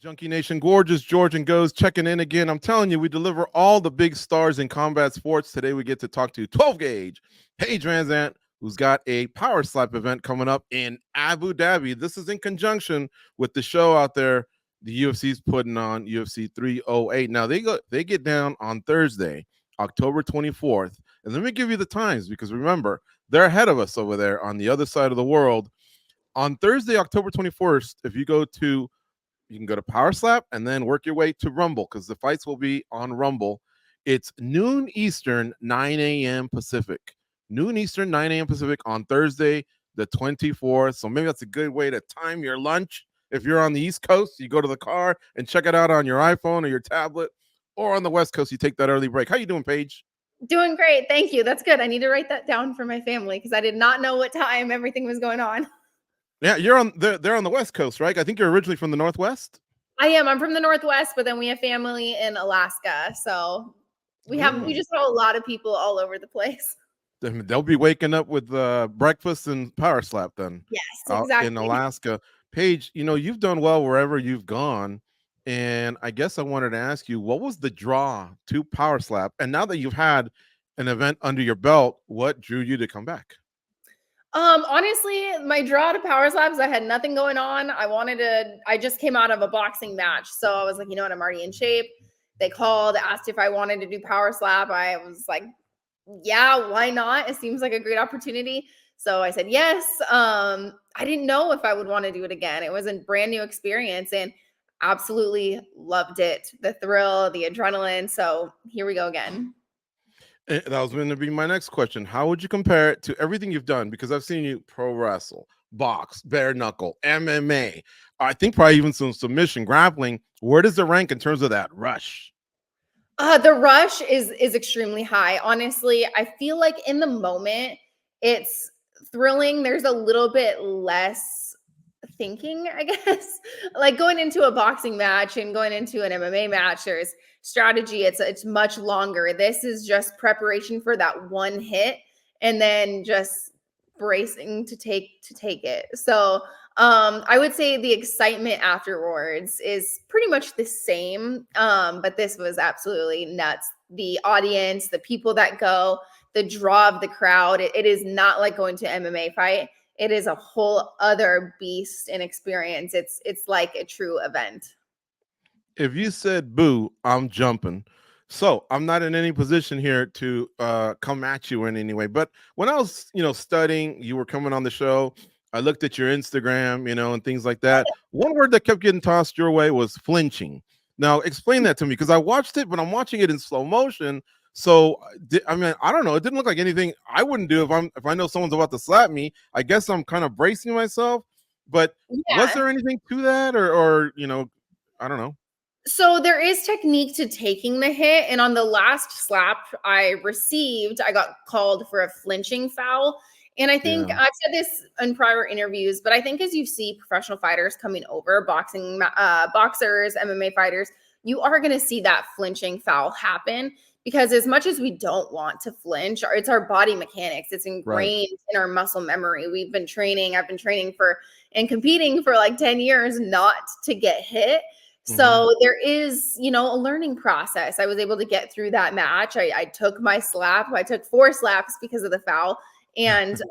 Junkie Nation, gorgeous George and Goes checking in again. I'm telling you, we deliver all the big stars in combat sports. Today we get to talk to 12 gauge Paige VanZant, who's got a power slap event coming up in Abu Dhabi. This is in conjunction with the show out there the UFC's putting on, UFC 308. Now they get down on Thursday, October 24th. And let me give you the times, because remember, they're ahead of us over there on the other side of the world. On Thursday, October 21st, if you can go to Power Slap and then work your way to Rumble, because the fights will be on Rumble. It's noon Eastern, 9 a.m. Pacific. Noon Eastern, 9 a.m. Pacific on Thursday, the 24th. So maybe that's a good way to time your lunch. If you're on the East Coast, you go to the car and check it out on your iPhone or your tablet. Or on the West Coast, you take that early break. How you doing, Paige? Doing great. Thank you. That's good. I need to write that down for my family because I did not know what time everything was going on. Yeah, they're on the West Coast, right? I think you're originally from the Northwest. I am. I'm from the Northwest, but then we have family in Alaska. So we just have a lot of people all over the place. They'll be waking up with breakfast and Power Slap then. Yes, exactly. In Alaska. Paige, you've done well wherever you've gone. And I guess I wanted to ask you, what was the draw to Power Slap? And now that you've had an event under your belt, what drew you to come back? Honestly, my draw to Power Slaps, I had nothing going on. I just came out of a boxing match. So I was like, you know what? I'm already in shape. They called, asked if I wanted to do Power Slap. I was like, yeah, why not? It seems like a great opportunity. So I said, yes. I didn't know if I would want to do it again. It was a brand new experience and absolutely loved it. The thrill, the adrenaline. So here we go again. That was going to be my next question. How would you compare it to everything you've done? Because I've seen you pro wrestle, box, bare knuckle, MMA. I think probably even some submission, grappling. Where does it rank in terms of that rush? The rush is extremely high. Honestly, I feel like in the moment it's thrilling. There's a little bit less thinking, I guess. Like going into a boxing match and going into an MMA match, there's strategy. It's much longer. This is just preparation for that one hit and then just bracing to take it. So I would say the excitement afterwards is pretty much the same. But this was absolutely nuts. The audience, the people that go, the draw of the crowd, it is not like going to MMA fight. It is a whole other beast and experience. It's like a true event. If you said boo, I'm jumping. So I'm not in any position here to come at you in any way. But when I was, studying, you were coming on the show. I looked at your Instagram, and things like that. One word that kept getting tossed your way was flinching. Now, explain that to me, because I watched it, but I'm watching it in slow motion. So, I don't know. It didn't look like anything I wouldn't do if I know someone's about to slap me. I guess I'm kind of bracing myself. But was there anything to that, or I don't know. So there is technique to taking the hit. And on the last slap I received, I got called for a flinching foul. And I think I've said this in prior interviews, but I think as you see professional fighters coming over, boxers, MMA fighters, you are going to see that flinching foul happen, because as much as we don't want to flinch, it's our body mechanics. It's ingrained in our muscle memory. I've been training and competing for like 10 years not to get hit. So there is, a learning process. I was able to get through that match. I took my slap. I took 4 slaps because of the foul. And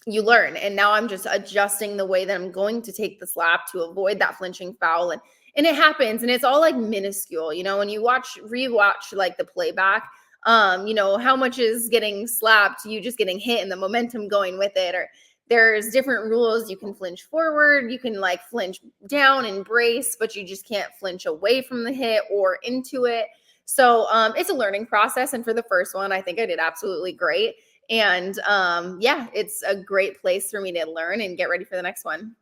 you learn. And now I'm just adjusting the way that I'm going to take the slap to avoid that flinching foul. And it happens. And it's all like minuscule. When you rewatch like the playback, how much is getting slapped, you just getting hit and the momentum going with it, or there's different rules. You can flinch forward, you can like flinch down and brace, but you just can't flinch away from the hit or into it. So it's a learning process. And for the first one, I think I did absolutely great. And it's a great place for me to learn and get ready for the next one.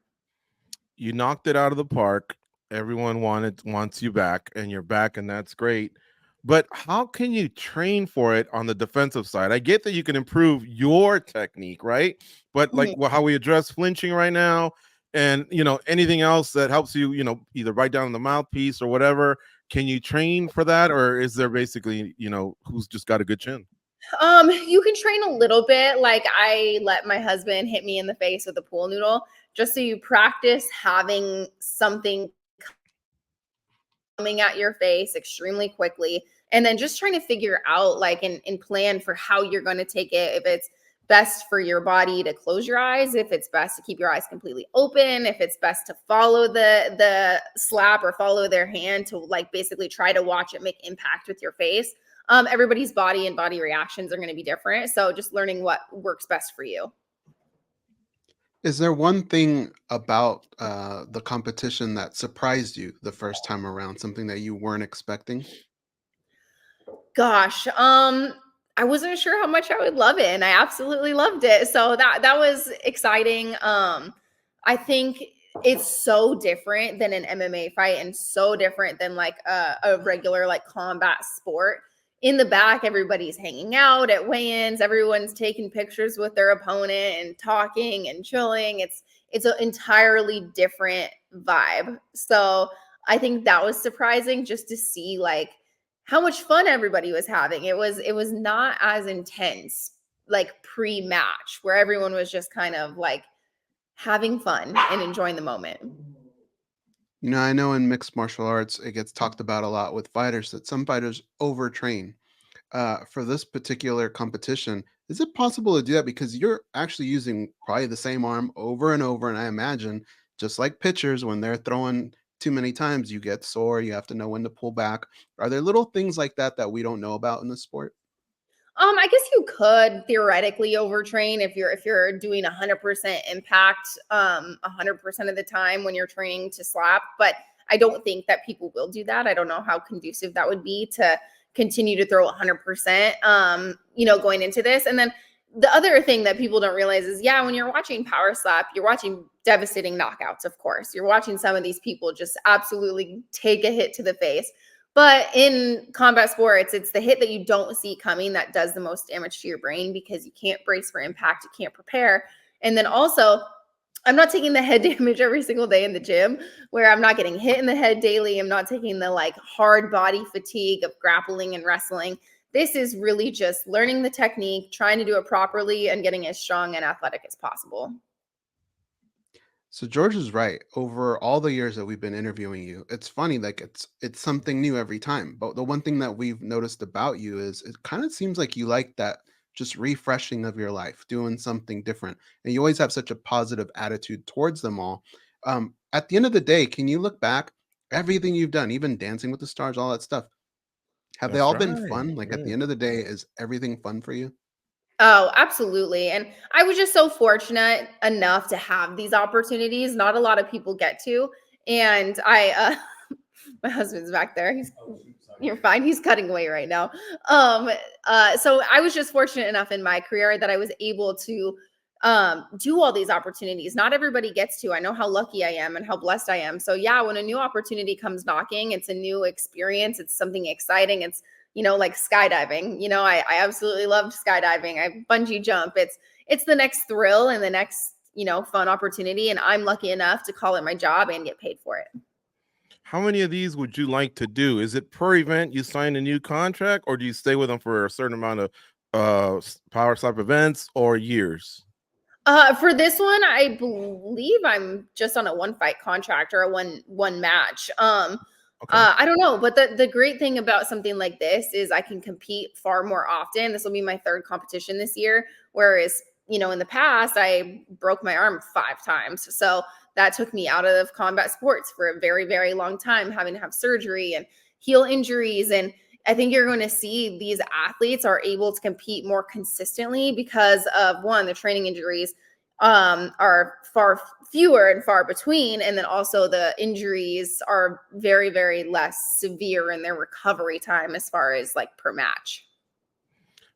You knocked it out of the park. Everyone wants you back, and you're back, and that's great. But how can you train for it on the defensive side? I get that you can improve your technique, right? But like how we address flinching right now, and anything else that helps you, either write down the mouthpiece or whatever. Can you train for that, or is there basically, who's just got a good chin? You can train a little bit. Like I let my husband hit me in the face with a pool noodle, just so you practice having something coming at your face extremely quickly, and then just trying to figure out like and plan for how you're going to take it. If it's best for your body to close your eyes, if it's best to keep your eyes completely open, if it's best to follow the slap or follow their hand to like basically try to watch it make impact with your face. Everybody's body and body reactions are going to be different. So just learning what works best for you. Is there one thing about the competition that surprised you the first time around, something that you weren't expecting? Gosh, I wasn't sure how much I would love it, and I absolutely loved it. So that was exciting. I think it's so different than an MMA fight and so different than like a regular like combat sport. In the back, everybody's hanging out at weigh-ins. Everyone's taking pictures with their opponent and talking and chilling. It's an entirely different vibe. So I think that was surprising just to see like how much fun everybody was having. It was not as intense like pre-match where everyone was just kind of like having fun and enjoying the moment. You know, I know in mixed martial arts, it gets talked about a lot with fighters that some fighters overtrain. For this particular competition, is it possible to do that? Because you're actually using probably the same arm over and over. And I imagine, just like pitchers, when they're throwing too many times, you get sore. You have to know when to pull back. Are there little things like that that we don't know about in the sport? I guess you could theoretically overtrain if you're doing 100% impact 100% of the time when you're training to slap, but I don't think that people will do that. I don't know how conducive that would be to continue to throw 100% going into this. And then the other thing that people don't realize is, yeah, when you're watching power slap, you're watching devastating knockouts, of course. You're watching some of these people just absolutely take a hit to the face. But in combat sports, it's the hit that you don't see coming that does the most damage to your brain because you can't brace for impact, you can't prepare. And then also, I'm not taking the head damage every single day in the gym where I'm not getting hit in the head daily. I'm not taking the like hard body fatigue of grappling and wrestling. This is really just learning the technique, trying to do it properly, and getting as strong and athletic as possible. So George is right. Over all the years that we've been interviewing you, it's funny, like it's something new every time. But the one thing that we've noticed about you is it kind of seems like you like that just refreshing of your life, doing something different. And you always have such a positive attitude towards them all. At the end of the day, can you look back, everything you've done, even Dancing with the Stars, all that stuff, have they That's all been right. fun? Like at the Yeah. end of the day, is everything fun for you? Oh, absolutely. And I was just so fortunate enough to have these opportunities. Not a lot of people get to. And my husband's back there. You're fine. He's cutting away right now. So I was just fortunate enough in my career that I was able to do all these opportunities. Not everybody gets to. I know how lucky I am and how blessed I am. So yeah, when a new opportunity comes knocking, it's a new experience. It's something exciting. It's like skydiving. I absolutely loved skydiving. I bungee jump. It's the next thrill and the next, fun opportunity. And I'm lucky enough to call it my job and get paid for it. How many of these would you like to do? Is it per event you sign a new contract, or do you stay with them for a certain amount of power slap events or years? For this one, I believe I'm just on a one fight contract or a one match. Okay. I don't know, but the great thing about something like this is I can compete far more often. This will be my third competition this year, whereas in the past I broke my arm 5 times, so that took me out of combat sports for a very, very long time, having to have surgery and heal injuries. And I think you're going to see these athletes are able to compete more consistently because of, one, the training injuries are far fewer and far between. And then also the injuries are very, very less severe in their recovery time as far as like per match.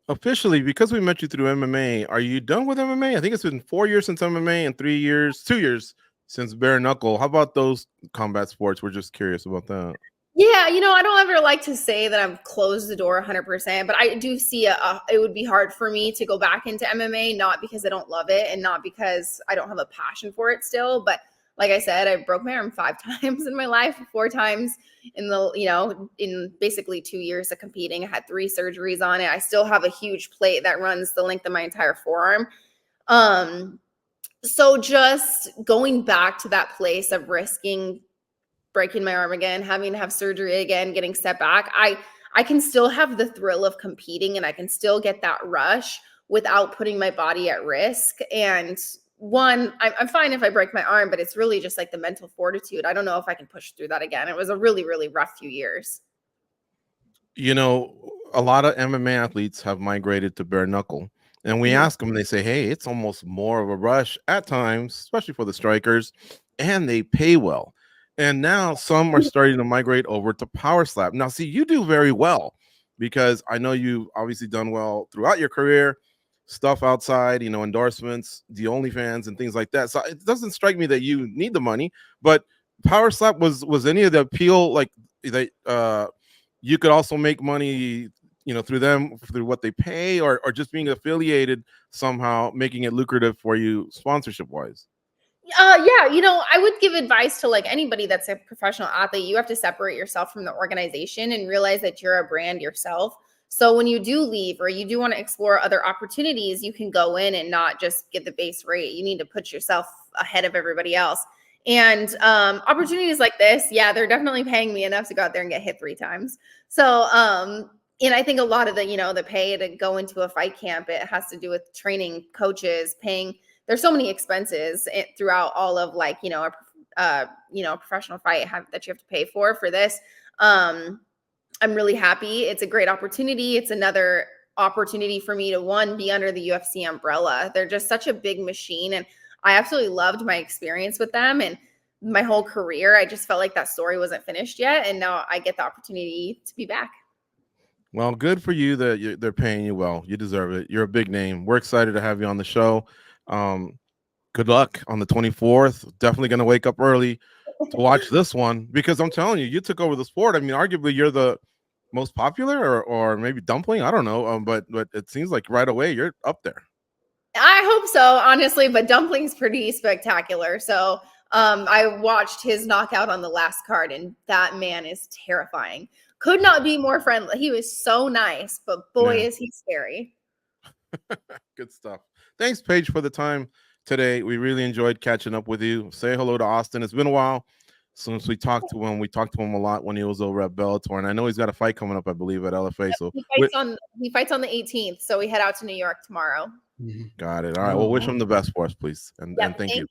Officially, because we met you through MMA, are you done with MMA? I think it's been 4 years since MMA and 2 years since bare knuckle. How about those combat sports? We're just curious about that. Yeah, I don't ever like to say that I've closed the door 100%, but I do see it would be hard for me to go back into MMA, not because I don't love it and not because I don't have a passion for it still. But like I said, I broke my arm 5 times in my life, 4 times in basically 2 years of competing. I had 3 surgeries on it. I still have a huge plate that runs the length of my entire forearm. So just going back to that place of risking breaking my arm again, having to have surgery again, getting set back, I can still have the thrill of competing, and I can still get that rush without putting my body at risk. And one, I'm fine if I break my arm, but it's really just like the mental fortitude. I don't know if I can push through that again. It was a really, really rough few years. You know, a lot of MMA athletes have migrated to bare knuckle. And we ask them, they say, hey, it's almost more of a rush at times, especially for the strikers, and they pay well. And now some are starting to migrate over to power slap. Now, see, you do very well because I know you've obviously done well throughout your career, stuff outside, you know, endorsements, the OnlyFans and things like that. So it doesn't strike me that you need the money, but power slap was any of the appeal like that you could also make money, you know, through them, through what they pay, or just being affiliated somehow, making it lucrative for you sponsorship wise? Yeah, you know, I would give advice to like anybody that's a professional athlete. You have to separate yourself from the organization and realize that you're a brand yourself. So when you do leave or you do want to explore other opportunities, you can go in and not just get the base rate. You need to put yourself ahead of everybody else. And opportunities like this, yeah, they're definitely paying me enough to go out there and get hit 3 times. So, and I think a lot of the, you know, the pay to go into a fight camp, it has to do with training, coaches, paying. There's so many expenses throughout all of like, you know, a professional fight that you have to pay for this. I'm really happy. It's a great opportunity. It's another opportunity for me to be under the UFC umbrella. They're just such a big machine. And I absolutely loved my experience with them and my whole career. I just felt like that story wasn't finished yet. And now I get the opportunity to be back. Well, good for you that they're paying you well. You deserve it. You're a big name. We're excited to have you on the show. Good luck on the 24th. Definitely going to wake up early to watch this one because I'm telling you, you took over the sport. I mean, arguably you're the most popular or maybe Dumpling. I don't know. But it seems like right away you're up there. I hope so, honestly, but Dumpling's pretty spectacular. So I watched his knockout on the last card, and that man is terrifying. Could not be more friendly. He was so nice, but boy, is he scary. Good stuff. Thanks, Paige, for the time today. We really enjoyed catching up with you. Say hello to Austin. It's been a while since we talked to him. We talked to him a lot when he was over at Bellator, and I know he's got a fight coming up, I believe, at LFA. So he fights on the 18th, so we head out to New York tomorrow. Got it. All right. Well, wish him the best for us, please, and thank you.